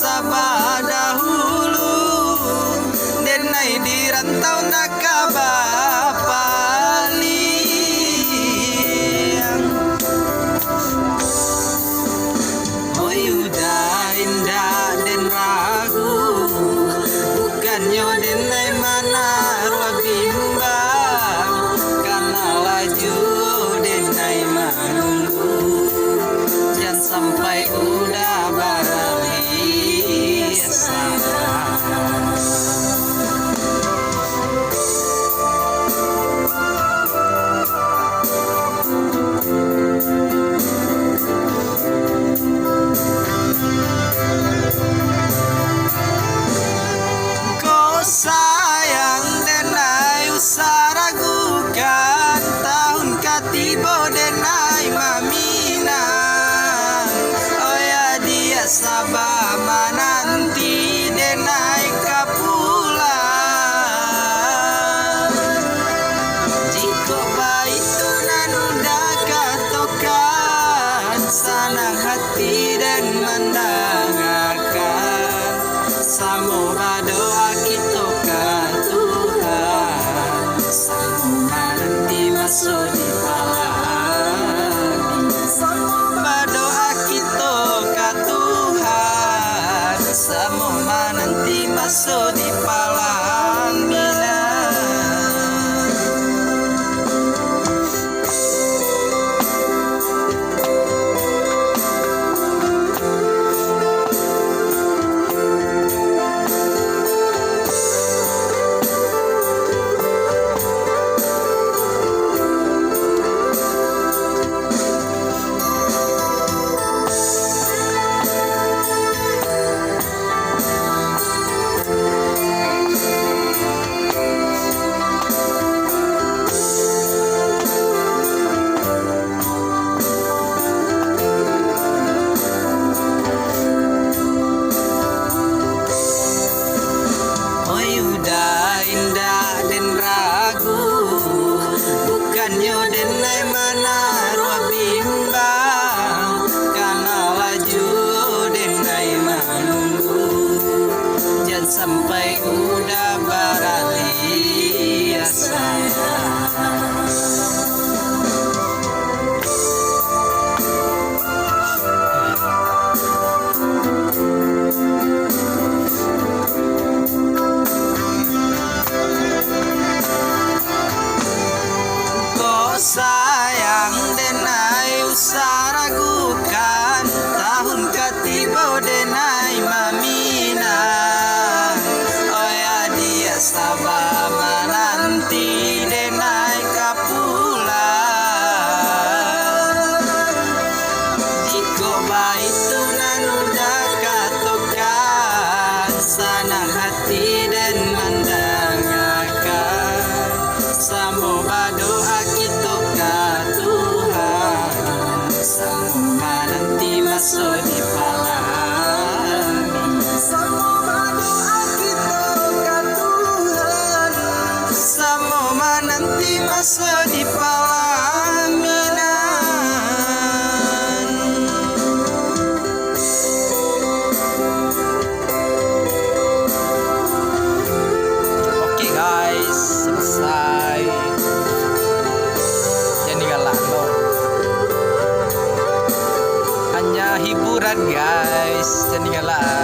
sabah dahulu, denai di rantau nakabapaliang. Oi udah indah den ragu, bukannya denai mana ruah bimbang, karena laju denai menunggu, jangan sampai udah barali sayang. Kau sayang denai usah ragukan, tahun katibo denai maminang. Oh ya dia sabah mananti denai kapulang. Jika baik tunan udah katokan, sanang hati dan mendangakan, samoga doa kita ke Tuhan, samoga nanti masuk di palami, samoga doa kita ke Tuhan, samoga nanti masuk di palami. Bukannya denai mana ruah bimbang, karena laju denai menunggu, jangan sampai udah barali sayang. Sayang denai usah ragukan, tahun katiba denai maminang. Oh ya dia sabah menanti denai kapulang. Jika baik tunan udah katokan, sanang hati dan mendengarkan, samoga doa kita ke Tuhan, samoga nanti masuk di palami, samoga doa kita ke Tuhan, samoga nanti masuk di palaminan. Oke guys, selesai. Hanya hiburan guys, jangan galah.